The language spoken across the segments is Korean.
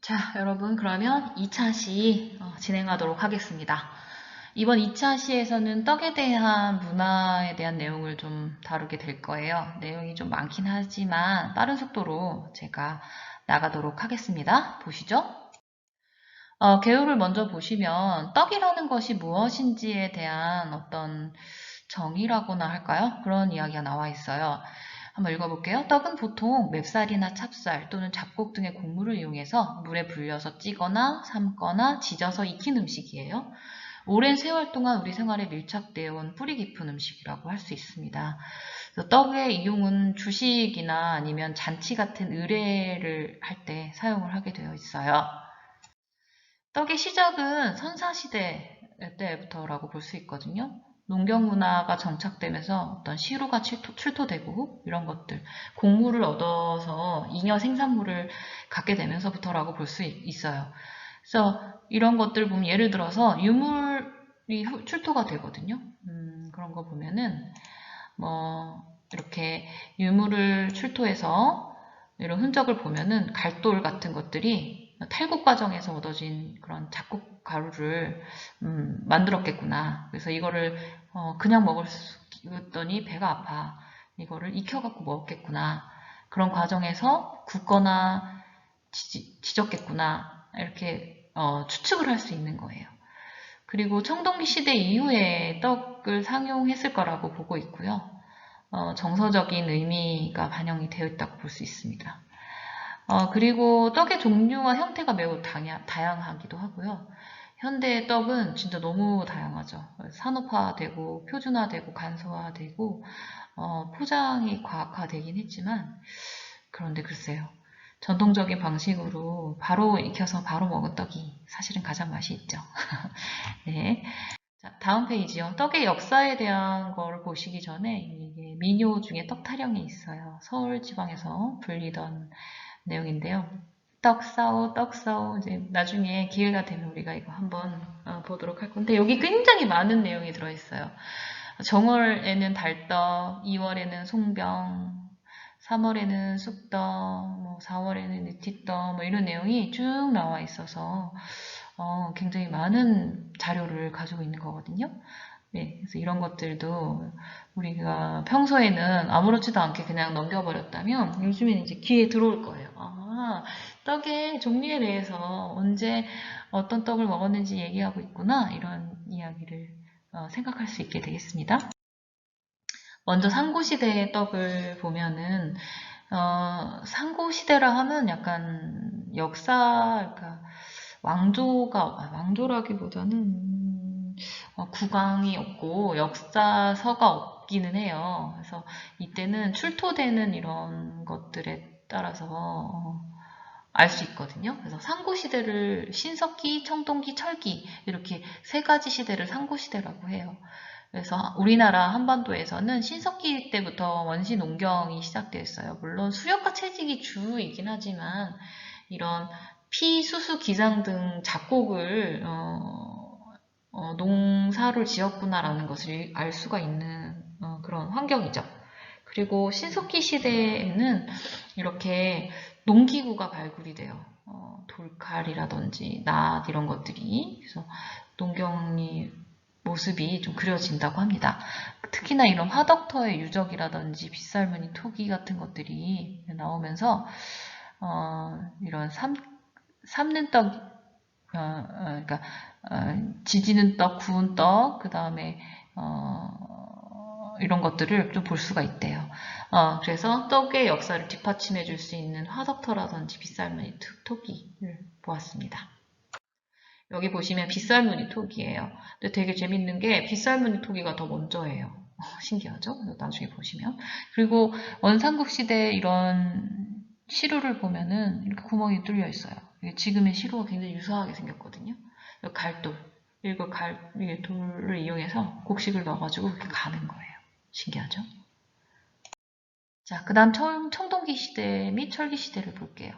자, 여러분, 그러면 2차 시 진행하도록 하겠습니다. 이번 2차 시에서는 떡에 대한 문화에 대한 내용을 좀 다루게 될 거예요. 내용이 좀 많긴 하지만 빠른 속도로 제가 나가도록 하겠습니다. 보시죠. 개요를 먼저 보시면 떡이라는 것이 무엇인지에 대한 어떤 정의라고나 할까요? 그런 이야기가 나와 있어요. 한번 읽어볼게요. 떡은 보통 맵쌀이나 찹쌀 또는 잡곡 등의 곡물을 이용해서 물에 불려서 찌거나 삶거나 지져서 익힌 음식이에요. 오랜 세월 동안 우리 생활에 밀착되어 온 뿌리 깊은 음식이라고 할 수 있습니다. 떡의 이용은 주식이나 아니면 잔치 같은 의례를 할 때 사용을 하게 되어 있어요. 떡의 시작은 선사시대 때부터라고 볼 수 있거든요. 농경 문화가 정착되면서 어떤 시루가 출토되고 이런 것들, 곡물을 얻어서 잉여 생산물을 갖게 되면서부터라고 볼 수 있어요. 그래서 이런 것들 보면 예를 들어서 유물이 출토가 되거든요. 그런 거 보면은 뭐 이렇게 유물을 출토해서 이런 흔적을 보면은 갈돌 같은 것들이 탈곡 과정에서 얻어진 그런 잡곡 가루를 만들었겠구나. 그래서 이거를 그냥 먹었더니 배가 아파. 이거를 익혀갖고 먹었겠구나. 그런 과정에서 굽거나 지졌겠구나. 이렇게 추측을 할 수 있는 거예요. 그리고 청동기 시대 이후에 떡을 상용했을 거라고 보고 있고요. 정서적인 의미가 반영이 되어 있다고 볼 수 있습니다. 그리고 떡의 종류와 형태가 매우 다양하기도 하고요. 현대의 떡은 진짜 너무 다양하죠. 산업화되고 표준화되고 간소화되고 포장이 과학화되긴 했지만 그런데 글쎄요. 전통적인 방식으로 바로 익혀서 바로 먹은 떡이 사실은 가장 맛이 있죠. 네. 자, 다음 페이지요. 떡의 역사에 대한 걸 보시기 전에 이게 민요 중에 떡 타령이 있어요. 서울 지방에서 불리던 내용인데요. 떡사오 이제 나중에 기회가 되면 우리가 이거 한번 보도록 할 건데 여기 굉장히 많은 내용이 들어있어요. 정월에는 달떡, 2월에는 송병, 3월에는 쑥떡, 뭐 4월에는 느티떡 뭐 이런 내용이 쭉 나와 있어서 굉장히 많은 자료를 가지고 있는 거거든요. 네, 그래서 이런 것들도 우리가 평소에는 아무렇지도 않게 그냥 넘겨버렸다면 요즘에는 이제 귀에 들어올 거예요. 아, 떡의 종류에 대해서 언제 어떤 떡을 먹었는지 얘기하고 있구나 이런 이야기를 생각할 수 있게 되겠습니다. 먼저 상고시대의 떡을 보면은 상고시대라 하면 약간 역사, 그러니까 왕조라기보다는 국왕이 없고 역사서가 없기는 해요. 그래서 이때는 출토되는 이런 것들에 따라서 알 수 있거든요. 그래서 상고시대를 신석기, 청동기, 철기 이렇게 세 가지 시대를 상고시대라고 해요. 그래서 우리나라 한반도에서는 신석기 때부터 원시 농경이 시작되었어요. 물론 수렵과 채직이 주이긴 하지만 이런 피, 수수, 기상 등 작곡을 농사를 지었구나라는 것을 알 수가 있는 그런 환경이죠. 그리고 신석기 시대에는 이렇게 농기구가 발굴이 돼요. 돌칼이라든지 낫 이런 것들이 그래서 농경이 모습이 좀 그려진다고 합니다. 특히나 이런 화덕터의 유적이라든지 빗살무늬 토기 같은 것들이 나오면서 이런 삶는 떡, 그러니까 지지는 떡, 구운 떡, 그 다음에 이런 것들을 좀 볼 수가 있대요. 그래서 떡의 역사를 뒷받침해 줄 수 있는 화덕터라든지 빗살무늬 토기를 보았습니다. 여기 보시면 빗살무늬 토기예요. 근데 되게 재밌는 게 빗살무늬 토기가 더 먼저예요. 신기하죠? 나중에 보시면. 그리고 원삼국 시대 이런 시루를 보면은 이렇게 구멍이 뚫려 있어요. 지금의 시루와 굉장히 유사하게 생겼거든요. 갈돌. 이거 돌을 이용해서 곡식을 넣어가지고 이렇게 가는 거예요. 신기하죠? 자, 그 다음 청동기 시대 및 철기 시대를 볼게요.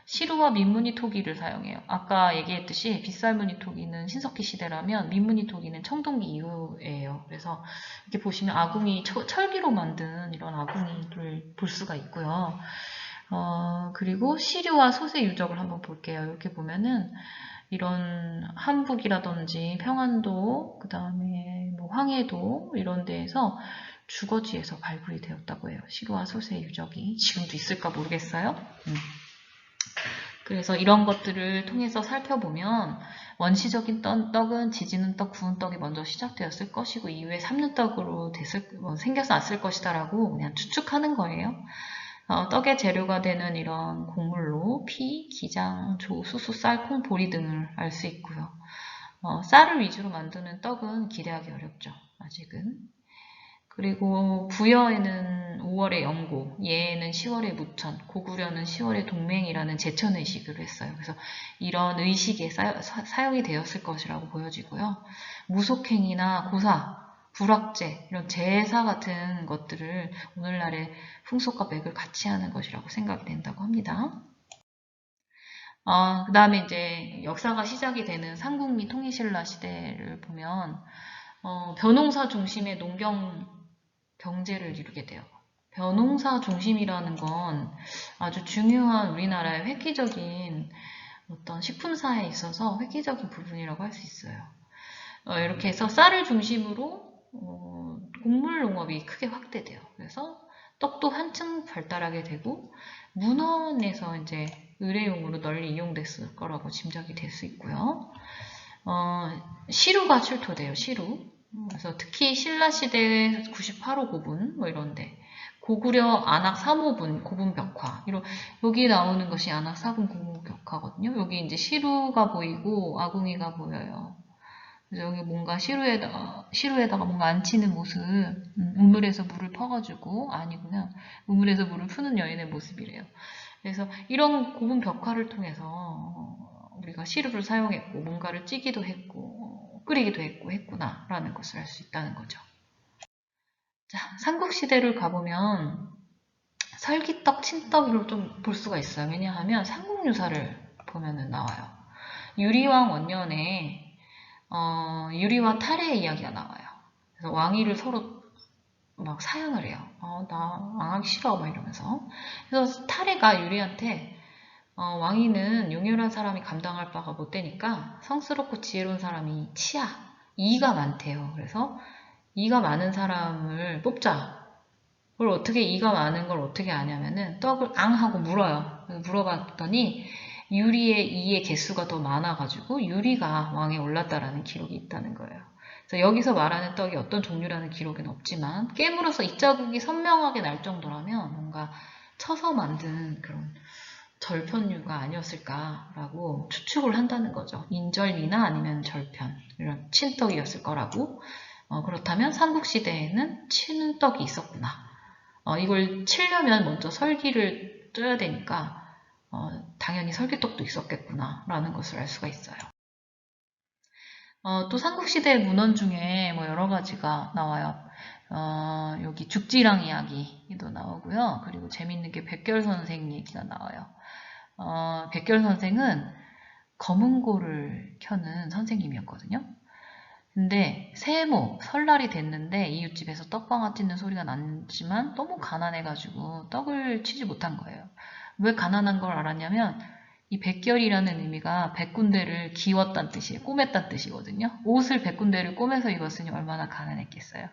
시루와 민무늬 토기를 사용해요. 아까 얘기했듯이 빗살무늬 토기는 신석기 시대라면 민무늬 토기는 청동기 이후예요. 그래서 이렇게 보시면 아궁이 철기로 만든 이런 아궁이를 볼 수가 있고요. 그리고 시류와 소세 유적을 한번 볼게요. 이렇게 보면은 이런 한북이라든지 평안도, 그 다음에 뭐 황해도 이런 데에서 주거지에서 발굴이 되었다고 해요. 시류와 소세 유적이 지금도 있을까 모르겠어요. 그래서 이런 것들을 통해서 살펴보면 원시적인 떡은 지지는 떡, 구운 떡이 먼저 시작되었을 것이고 이후에 삶는 떡으로 생겨서 났을 것이다라고 그냥 추측하는 거예요. 떡의 재료가 되는 이런 곡물로 피, 기장, 조, 수수, 쌀, 콩, 보리 등을 알 수 있고요. 쌀을 위주로 만드는 떡은 기대하기 어렵죠. 아직은. 그리고 부여에는 5월의 영고, 예에는 10월의 무천, 고구려는 10월의 동맹이라는 제천 의식을 했어요. 그래서 이런 의식에 사용이 되었을 것이라고 보여지고요. 무속행이나 고사, 불확제, 이런 제사 같은 것들을 오늘날의 풍속과 맥을 같이 하는 것이라고 생각이 된다고 합니다. 그 다음에 이제 역사가 시작이 되는 삼국미 통일신라 시대를 보면 벼농사 중심의 농경 경제를 이루게 돼요. 벼농사 중심이라는 건 아주 중요한 우리나라의 획기적인 어떤 식품사에 있어서 획기적인 부분이라고 할 수 있어요. 이렇게 해서 쌀을 중심으로 곡물 농업이 크게 확대돼요. 그래서 떡도 한층 발달하게 되고 문헌에서 이제 의뢰용으로 널리 이용됐을 거라고 짐작이 될 수 있고요. 시루가 출토돼요. 시루. 그래서 특히 신라시대 98호 고분 뭐 이런데 고구려 안악 3호분 고분 벽화 여기 나오는 것이 안악 4분 고분 벽화거든요. 여기 이제 시루가 보이고 아궁이가 보여요. 그래서 여기 뭔가 시루에다가 뭔가 앉히는 모습, 우물에서 물을 퍼가지고 아니구나. 우물에서 물을 푸는 여인의 모습이래요. 그래서 이런 고분 벽화를 통해서 우리가 시루를 사용했고 뭔가를 찌기도 했고 끓이기도 했구나 라는 것을 알 수 있다는 거죠. 자, 삼국시대를 가보면 설기떡, 친떡으로 좀 볼 수가 있어요. 왜냐하면 삼국유사를 보면은 나와요. 유리왕 원년에 유리와 탈의 이야기가 나와요. 그래서 왕위를 서로 막 사양을 해요. 나 왕하기 싫어 막 이러면서. 그래서 탈의가 유리한테 왕위는 용혈한 사람이 감당할 바가 못 되니까 성스럽고 지혜로운 사람이 치야, 이가 많대요. 그래서 이가 많은 사람을 뽑자. 그걸 어떻게 이가 많은 걸 어떻게 아냐면은 떡을 앙 하고 물어요. 물어봤더니 유리의 이의 개수가 더 많아가지고 유리가 왕에 올랐다라는 기록이 있다는 거예요. 그래서 여기서 말하는 떡이 어떤 종류라는 기록은 없지만 깨물어서 이 자국이 선명하게 날 정도라면 뭔가 쳐서 만든 그런 절편류가 아니었을까라고 추측을 한다는 거죠. 인절미나 아니면 절편 이런 친떡이었을 거라고. 그렇다면 삼국시대에는 치는 떡이 있었구나. 이걸 치려면 먼저 설기를 쪄야 되니까 당연히 설기떡도 있었겠구나 라는 것을 알 수가 있어요. 또 삼국시대 문헌 중에 뭐 여러 가지가 나와요. 여기 죽지랑 이야기도 나오고요. 그리고 재밌는 게 백결 선생 얘기가 나와요. 백결 선생은 검은고를 켜는 선생님이었거든요. 근데 세모, 설날이 됐는데 이웃집에서 떡방아 찢는 소리가 났지만 너무 가난해가지고 떡을 치지 못한 거예요. 왜 가난한 걸 알았냐면 이 백결이라는 의미가 백군대를 기웠단 뜻이에요. 꼬맸단 뜻이거든요. 옷을 백군대를 꼬매서 입었으니 얼마나 가난했겠어요.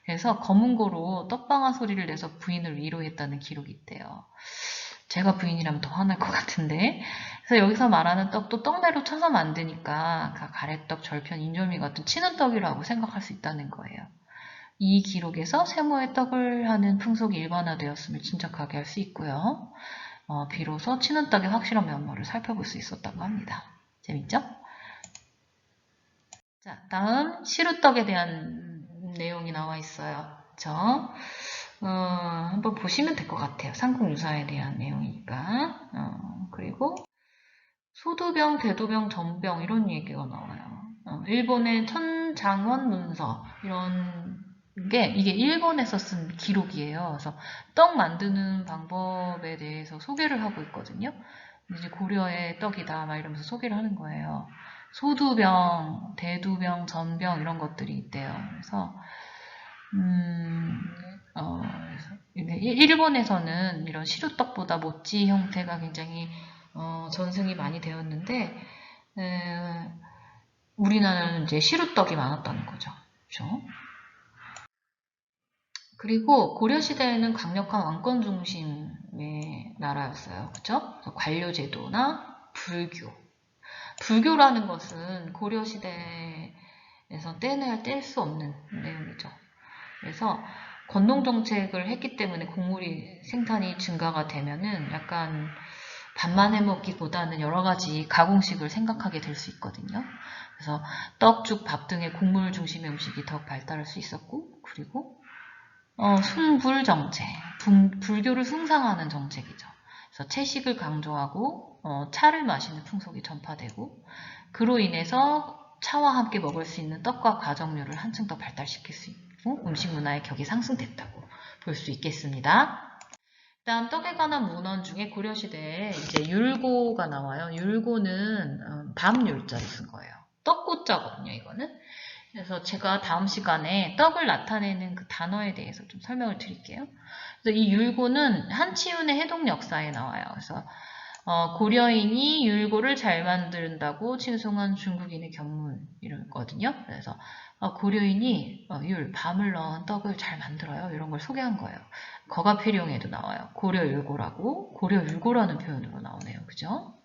그래서 검은고로 떡방아 소리를 내서 부인을 위로했다는 기록이 있대요. 제가 부인이라면 더 화날 것 같은데. 그래서 여기서 말하는 떡도 떡매로 쳐서 만드니까 가래떡, 절편, 인절미 같은 치는 떡이라고 생각할 수 있다는 거예요. 이 기록에서 세모의 떡을 하는 풍속이 일반화되었음을 짐작하게 할 수 있고요. 비로소 치는 떡의 확실한 면모를 살펴볼 수 있었다고 합니다. 재밌죠? 자, 다음 시루떡에 대한 내용이 나와 있어요. 그쵸? 한번 보시면 될 것 같아요. 삼국유사에 대한 내용이니까. 그리고 소두병, 대두병, 전병 이런 얘기가 나와요. 일본의 천장원 문서 이런 게 이게 일본에서 쓴 기록이에요. 그래서 떡 만드는 방법에 대해서 소개를 하고 있거든요. 이제 고려의 떡이다 막 이러면서 소개를 하는 거예요. 소두병, 대두병, 전병 이런 것들이 있대요. 그래서 일본에서는 이런 시루떡보다 모찌 형태가 굉장히 전승이 많이 되었는데 우리나라는 이제 시루떡이 많았다는 거죠. 그렇죠? 그리고 고려시대에는 강력한 왕권 중심의 나라였어요. 그죠? 관료제도나 불교. 불교라는 것은 고려시대에서 뗄 수 없는 내용이죠. 그래서 건농정책을 했기 때문에 곡물이 생산이 증가가 되면은 약간 밥만 해먹기보다는 여러 가지 가공식을 생각하게 될 수 있거든요. 그래서 떡, 죽, 밥 등의 곡물 중심의 음식이 더욱 발달할 수 있었고, 그리고 숭불 정책, 불교를 숭상하는 정책이죠. 그래서 채식을 강조하고 차를 마시는 풍속이 전파되고, 그로 인해서 차와 함께 먹을 수 있는 떡과 과정류를 한층 더 발달시킬 수 있고 음식 문화의 격이 상승됐다고 볼 수 있겠습니다. 다음 떡에 관한 문헌 중에 고려시대에 이제 율고가 나와요. 율고는 밤율자를 쓴 거예요. 떡고자거든요, 이거는. 그래서 제가 다음 시간에 떡을 나타내는 그 단어에 대해서 좀 설명을 드릴게요. 그래서 이 율고는 한치운의 해동 역사에 나와요. 그래서 고려인이 율고를 잘 만든다고 칭송한 중국인의 견문이거든요. 그래서 고려인이 밤을 넣은 떡을 잘 만들어요. 이런 걸 소개한 거예요. 거가필용에도 나와요. 고려율고라고 고려율고라는 표현으로 나오네요. 그죠?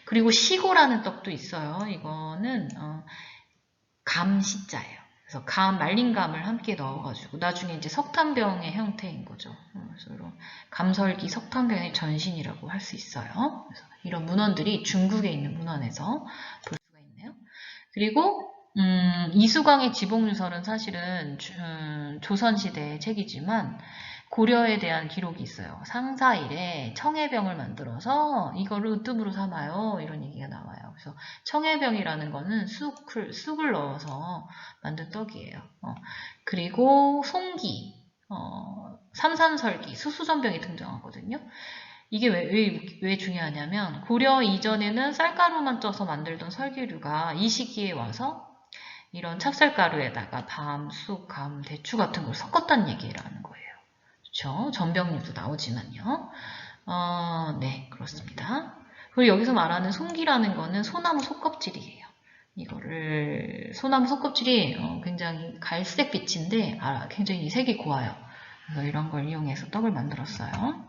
그리고 시고라는 떡도 있어요. 이거는 감시자예요. 그래서 말린 감을 함께 넣어가지고 나중에 이제 석탄병의 형태인 거죠. 그래서 이런 감설기 석탄병의 전신이라고 할 수 있어요. 그래서 이런 문헌들이 중국에 있는 문헌에서 볼 수가 있네요. 그리고 이수광의 지복유설은 사실은 조선시대의 책이지만 고려에 대한 기록이 있어요. 상사일에 청해병을 만들어서 이거를 으뜸으로 삼아요. 이런 얘기가 나와요. 그래서 청해병이라는 거는 쑥을 넣어서 만든 떡이에요. 그리고 송기, 삼산설기, 수수전병이 등장하거든요. 이게 왜 중요하냐면 고려 이전에는 쌀가루만 쪄서 만들던 설기류가 이 시기에 와서 이런 찹쌀가루에다가 밤, 쑥, 감, 대추 같은 걸 섞었다는 얘기라는 거예요. 그렇죠? 전병류도 나오지만요. 네, 그렇습니다. 그리고 여기서 말하는 송기라는 거는 소나무 속껍질이에요. 이거를 소나무 속껍질이 굉장히 갈색 빛인데 굉장히 색이 고와요. 그래서 이런 걸 이용해서 떡을 만들었어요.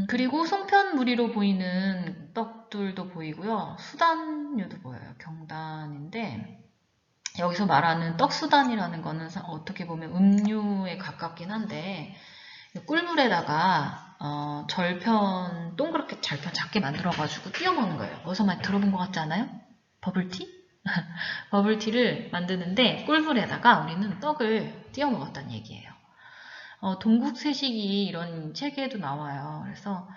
그리고 송편무리로 보이는 떡들도 보이고요. 수단류도 보여요. 경단인데 여기서 말하는 떡수단이라는 거는 어떻게 보면 음료에 가깝긴 한데 꿀물에다가 동그랗게 절편 작게 만들어가지고 띄워 먹는 거예요. 어디서 많이 들어본 것 같지 않아요? 버블티? 버블티를 만드는데 꿀물에다가 우리는 떡을 띄워 먹었다는 얘기예요. 동국세식이 이런 책에도 나와요. 그래서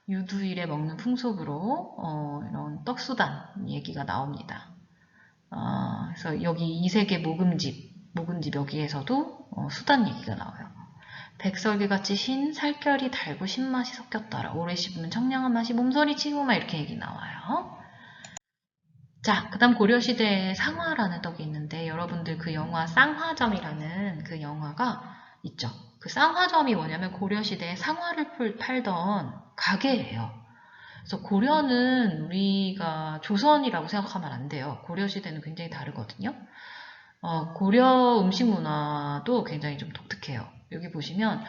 유두일에 먹는 풍속으로 이런 떡수단 얘기가 나옵니다. 그래서 여기 이세계 모금집 여기에서도 수단 얘기가 나와요. 백설기같이 흰 살결이 달고 신맛이 섞였더라. 오래 씹으면 청량한 맛이 몸서리치고 막 이렇게 얘기 나와요. 자, 그 다음 고려시대에 상화라는 떡이 있는데 여러분들 그 영화 쌍화점이라는 그 영화가 있죠. 그 쌍화점이 뭐냐면 고려시대에 상화를 팔던 가게예요. 그래서 고려는 우리가 조선이라고 생각하면 안 돼요. 고려시대는 굉장히 다르거든요. 고려 음식 문화도 굉장히 좀 독특해요. 여기 보시면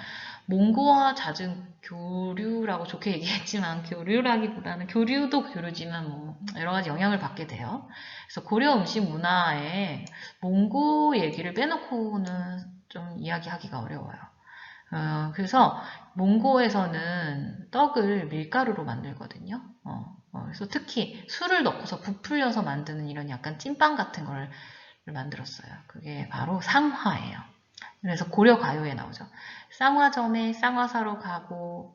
몽고와 잦은 교류라고 좋게 얘기했지만 교류라기보다는 교류도 교류지만 뭐 여러 가지 영향을 받게 돼요. 그래서 고려 음식 문화에 몽고 얘기를 빼놓고는 좀 이야기하기가 어려워요. 그래서 몽고에서는 떡을 밀가루로 만들거든요. 그래서 특히 술을 넣고서 부풀려서 만드는 이런 약간 찐빵 같은 걸 만들었어요. 그게 바로 상화예요. 그래서 고려 가요에 나오죠. 쌍화점에 쌍화사로 가고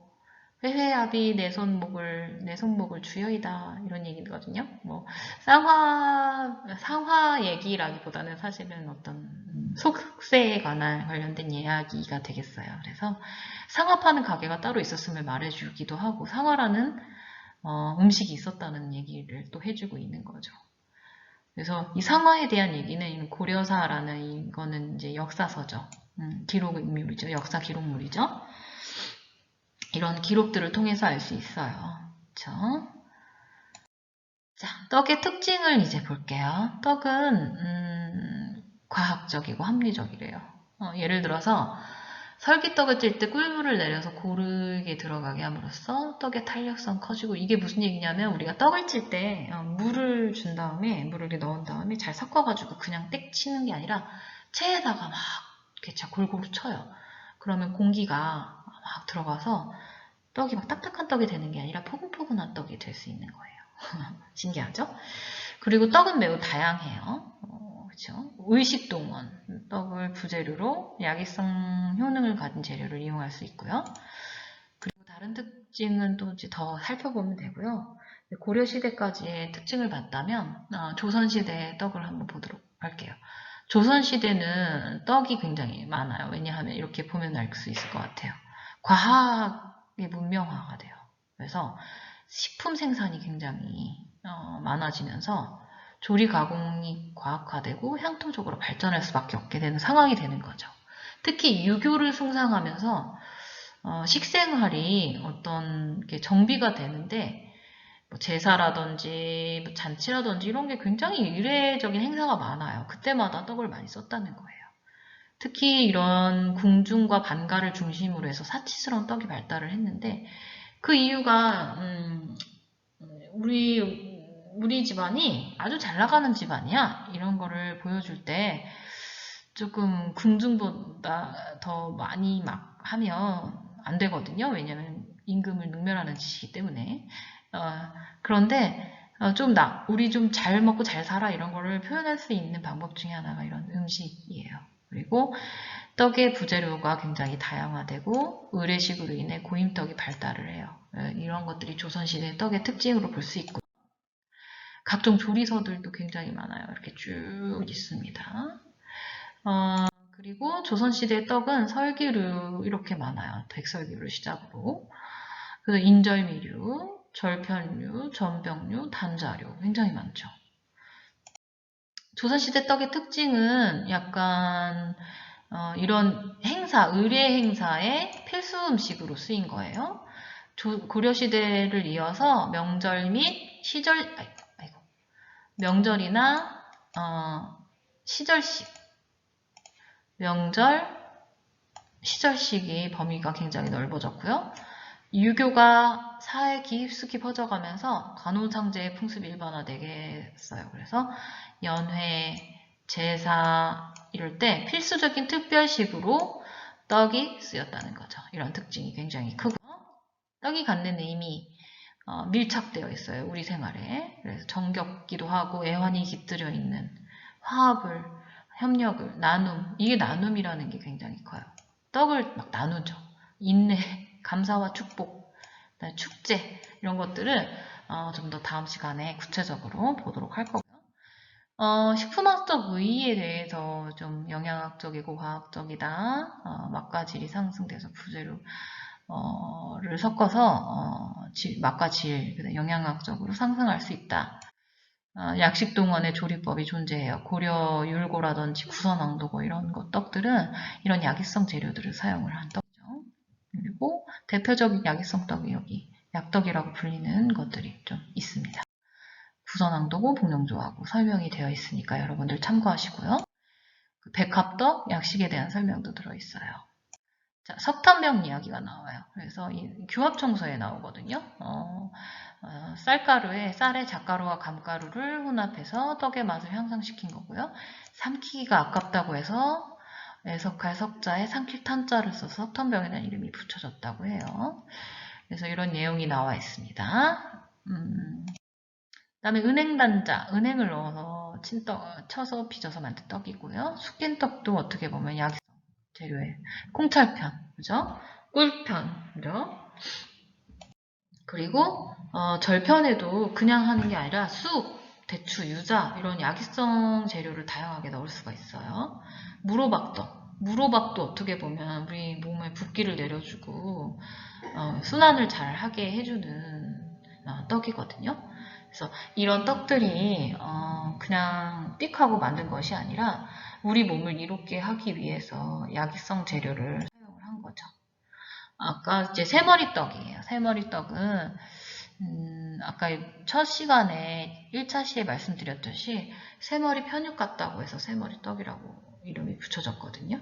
회회압이 내 손목을 주여이다 이런 얘기거든요. 뭐 상화 얘기라기보다는 사실은 어떤 속세에 관련된 이야기가 되겠어요. 그래서 상화 파는 가게가 따로 있었음을 말해주기도 하고 상화라는 음식이 있었다는 얘기를 또 해주고 있는 거죠. 그래서 이 상화에 대한 얘기는 고려사라는 이거는 이제 역사서죠. 기록물이죠. 역사 기록물이죠. 이런 기록들을 통해서 알 수 있어요. 그렇죠? 자, 떡의 특징을 이제 볼게요. 떡은 과학적이고 합리적이래요. 예를 들어서 설기떡을 찔 때 꿀물을 내려서 고르게 들어가게 함으로써 떡의 탄력성 커지고, 이게 무슨 얘기냐면 우리가 떡을 찔 때 물을 준 다음에 물을 이렇게 넣은 다음에 잘 섞어가지고 그냥 땡 치는 게 아니라 체에다가 막 이렇게 골고루 쳐요. 그러면 공기가 막 들어가서 떡이 막 딱딱한 떡이 되는 게 아니라 포근포근한 떡이 될 수 있는 거예요. 신기하죠? 그리고 떡은 매우 다양해요. 그렇죠? 의식동원, 떡을 부재료로 약이성 효능을 가진 재료를 이용할 수 있고요. 그리고 다른 특징은 또 이제 더 살펴보면 되고요. 고려시대까지의 특징을 봤다면 조선시대의 떡을 한번 보도록 할게요. 조선시대는 떡이 굉장히 많아요. 왜냐하면 이렇게 보면 알 수 있을 것 같아요. 과학의 문명화가 돼요. 그래서 식품 생산이 굉장히 많아지면서 조리 가공이 과학화되고 향토적으로 발전할 수밖에 없게 되는 상황이 되는 거죠. 특히 유교를 숭상하면서 식생활이 어떤 게 정비가 되는데 뭐 제사라든지 뭐 잔치라든지 이런 게 굉장히 이례적인 행사가 많아요. 그때마다 떡을 많이 썼다는 거예요. 특히 이런 궁중과 반가를 중심으로 해서 사치스러운 떡이 발달을 했는데, 그 이유가 우리 집안이 아주 잘 나가는 집안이야, 이런 거를 보여줄 때 조금 궁중보다 더 많이 막 하면 안 되거든요. 왜냐면 임금을 능멸하는 짓이기 때문에. 그런데 우리 좀 잘 먹고 잘 살아, 이런 거를 표현할 수 있는 방법 중에 하나가 이런 음식이에요. 그리고 떡의 부재료가 굉장히 다양화되고 의례식으로 인해 고임떡이 발달을 해요. 이런 것들이 조선시대 떡의 특징으로 볼 수 있고, 각종 조리서들도 굉장히 많아요. 이렇게 쭉 있습니다. 그리고 조선시대 떡은 설기류 이렇게 많아요. 백설기를 시작으로. 그래서 인절미류, 절편류, 전병류, 단자류 굉장히 많죠. 조선시대 떡의 특징은 약간 이런 행사, 의례 행사의 필수 음식으로 쓰인 거예요. 고려시대를 이어서 명절 및 명절이나 시절식, 명절, 시절식이 범위가 굉장히 넓어졌고요. 유교가 사회에 깊숙이 퍼져가면서 관훈상제의 풍습이 일반화되게 했어요. 그래서 연회, 제사 이럴 때 필수적인 특별식으로 떡이 쓰였다는 거죠. 이런 특징이 굉장히 크고, 떡이 갖는 의미 밀착되어 있어요. 우리 생활에. 그래서 정겹기도 하고 애환이 깃들여 있는 화합을, 협력을, 나눔, 이게 나눔이라는 게 굉장히 커요. 떡을 막 나누죠. 인내, 감사와 축복, 축제 이런 것들을 좀 더 다음 시간에 구체적으로 보도록 할 거고요. 식품학적 의의에 대해서 좀 영양학적이고 과학적이다. 맛과 질이 상승돼서 부재료를 섞어서 맛과 질, 영양학적으로 상승할 수 있다. 약식동원의 조리법이 존재해요. 고려 율고라든지 구선왕도고 이런 떡들은 이런 약이성 재료들을 사용을 한 떡이죠. 그리고 대표적인 약이성 떡이 여기 약떡이라고 불리는 것들이 좀 있습니다. 구선왕도고 복령조하고 설명이 되어 있으니까 여러분들 참고하시고요. 백합떡, 약식에 대한 설명도 들어있어요. 자, 석탄병 이야기가 나와요. 그래서 이 교합청소에 나오거든요. 쌀에 잣가루와 감가루를 혼합해서 떡의 맛을 향상시킨 거고요. 삼키기가 아깝다고 해서 애석할 석자에 삼킬 탄자를 써서 석탄병이라는 이름이 붙여졌다고 해요. 그래서 이런 내용이 나와 있습니다. 그다음에 은행단자, 은행을 넣어서 쳐서 빚어서 만든 떡이고요. 숙된떡도 어떻게 보면 약이성 재료에 콩찰편, 그죠? 꿀편, 그죠? 그리고 절편에도 그냥 하는 게 아니라 쑥, 대추, 유자 이런 약이성 재료를 다양하게 넣을 수가 있어요. 무로박도 어떻게 보면 우리 몸에 붓기를 내려주고 순환을 잘 하게 해주는 떡이거든요. 그래서 이런 떡들이 그냥 삑하고 만든 것이 아니라 우리 몸을 이롭게 하기 위해서 약이성 재료를 사용을 한 거죠. 아까 이제 새머리떡이에요. 새머리떡은 아까 첫 시간에 1차 시에 말씀드렸듯이 새머리 편육 같다고 해서 새머리떡이라고 이름이 붙여졌거든요.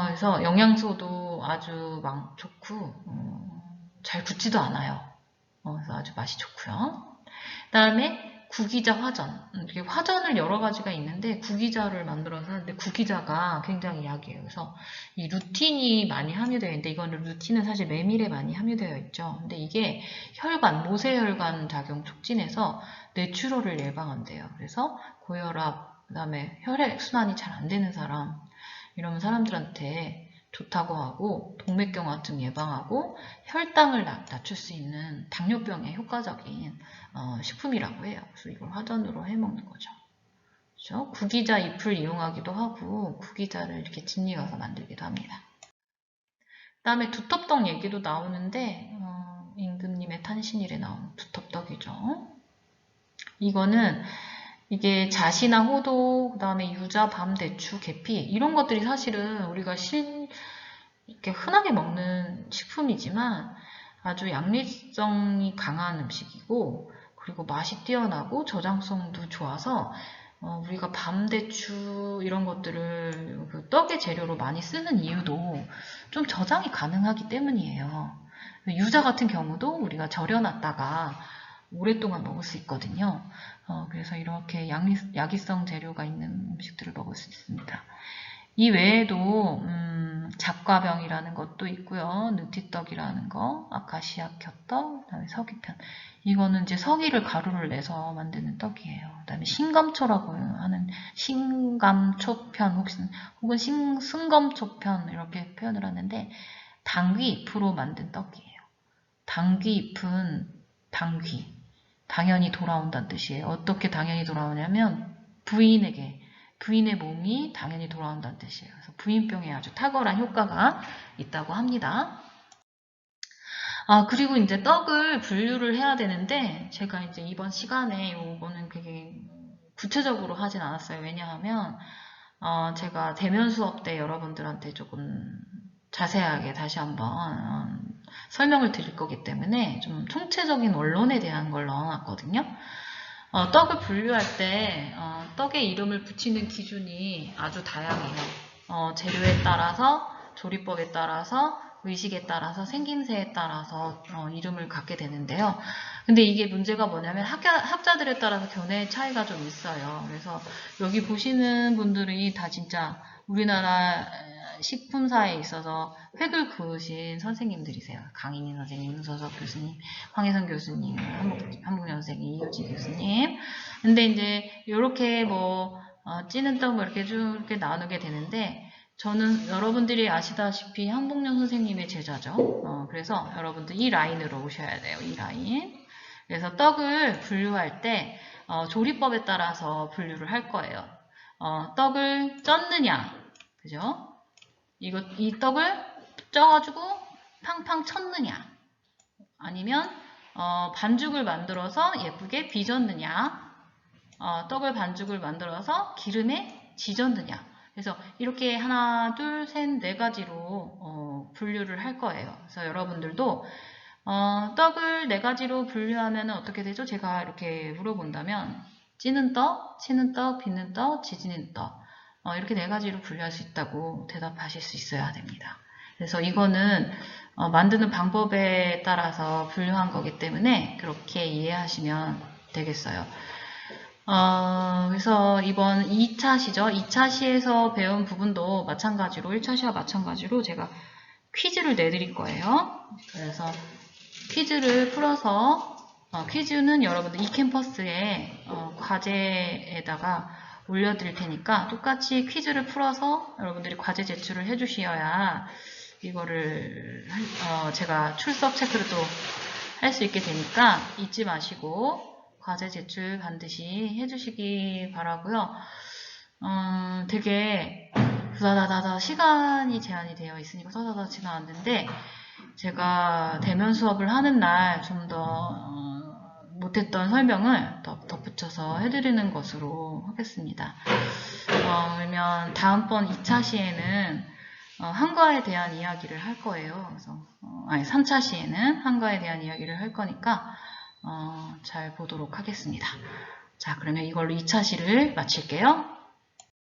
그래서 영양소도 아주 좋고 잘 굳지도 않아요. 그래서 아주 맛이 좋고요. 그 다음에 구기자 화전. 이게 화전을 여러 가지가 있는데 구기자를 만들어서 하는데 구기자가 굉장히 약이에요. 그래서 이 루틴이 많이 함유되어 있는데 이거는 루틴은 사실 메밀에 많이 함유되어 있죠. 근데 이게 혈관, 모세혈관 작용 촉진해서 뇌출혈을 예방한대요. 그래서 고혈압, 그 다음에 혈액순환이 잘 안 되는 사람, 이런 사람들한테 좋다고 하고 동맥경화증 예방하고 혈당을 낮출 수 있는 당뇨병에 효과적인 식품이라고 해요. 그래서 이걸 화전으로 해먹는 거죠. 그렇죠? 구기자 잎을 이용하기도 하고 구기자를 이렇게 짓이어서 만들기도 합니다. 그 다음에 두텁떡 얘기도 나오는데 임금님의 탄신일에 나온 두텁떡이죠. 이거는 이게 자시나 호도, 그 다음에 유자, 밤, 대추, 계피 이런 것들이 사실은 우리가 이렇게 흔하게 먹는 식품이지만 아주 양리성이 강한 음식이고 그리고 맛이 뛰어나고 저장성도 좋아서 우리가 밤, 대추 이런 것들을 그 떡의 재료로 많이 쓰는 이유도 좀 저장이 가능하기 때문이에요. 유자 같은 경우도 우리가 절여놨다가 오랫동안 먹을 수 있거든요. 그래서 이렇게 약이성 재료가 있는 음식들을 먹을 수 있습니다. 이 외에도 잡과병이라는 것도 있고요. 느티떡이라는 거, 아카시아 켜떡, 그다음에 서기편. 이거는 이제 서기를 가루를 내서 만드는 떡이에요. 그다음에 신감초라고 하는 신감초편 혹은 승검초편 이렇게 표현을 하는데 당귀 잎으로 만든 떡이에요. 당귀 잎은 당연히 돌아온다는 뜻이에요. 어떻게 당연히 돌아오냐면 부인의 몸이 당연히 돌아온다는 뜻이에요. 그래서 부인병에 아주 탁월한 효과가 있다고 합니다. 그리고 이제 떡을 분류를 해야 되는데 제가 이제 이번 시간에 이거는 되게 구체적으로 하진 않았어요. 왜냐하면 제가 대면 수업 때 여러분들한테 조금 자세하게 다시 한번 설명을 드릴 거기 때문에 좀 총체적인 원론에 대한 걸 넣어놨거든요. 떡을 분류할 때 떡의 이름을 붙이는 기준이 아주 다양해요. 재료에 따라서, 조리법에 따라서, 의식에 따라서, 생김새에 따라서 이름을 갖게 되는데요. 근데 이게 문제가 뭐냐면 학자들에 따라서 견해의 차이가 좀 있어요. 그래서 여기 보시는 분들이 다 진짜 우리나라 식품사에 있어서 획을 그으신 선생님들이세요. 강인희 선생님, 윤서석 교수님, 황혜선 교수님, 한국연 선생님, 이효지 교수님. 근데 이제 이렇게 찌는 떡 이렇게 쭉 이렇게 나누게 되는데 저는 여러분들이 아시다시피 한복연 선생님의 제자죠. 그래서 여러분들 이 라인으로 오셔야 돼요. 이 라인. 그래서 떡을 분류할 때 조리법에 따라서 분류를 할 거예요. 떡을 쪘느냐, 그죠? 이 떡을 쪄가지고 팡팡 쳤느냐, 아니면 반죽을 만들어서 예쁘게 빚었느냐, 떡을 반죽을 만들어서 기름에 지졌느냐. 그래서 이렇게 하나, 둘, 셋, 네 가지로 분류를 할 거예요. 그래서 여러분들도 떡을 네 가지로 분류하면 어떻게 되죠? 제가 이렇게 물어본다면 찌는 떡, 치는 떡, 빚는 떡, 지지는 떡 이렇게 네 가지로 분류할 수 있다고 대답하실 수 있어야 됩니다. 그래서 이거는 만드는 방법에 따라서 분류한 거기 때문에 그렇게 이해하시면 되겠어요. 그래서 이번 2차 시죠. 2차 시에서 배운 부분도 마찬가지로 1차 시와 마찬가지로 제가 퀴즈를 내드릴 거예요. 그래서 퀴즈를 풀어서 퀴즈는 여러분들 e캠퍼스에 과제에다가 올려드릴 테니까 똑같이 퀴즈를 풀어서 여러분들이 과제 제출을 해주셔야 이거를 제가 출석 체크를 또 할 수 있게 되니까 잊지 마시고 과제 제출 반드시 해주시기 바라고요. 되게 다다다다 시간이 제한이 되어 있으니까 서다다 지나왔는데 제가 대면 수업을 하는 날 좀 더 못했던 설명을 덧붙여서 해드리는 것으로 하겠습니다. 그러면 다음번 2차 시에는 한과에 대한 이야기를 할 거예요. 그래서 3차 시에는 한과에 대한 이야기를 할 거니까 잘 보도록 하겠습니다. 자, 그러면 이걸로 2차 시를 마칠게요.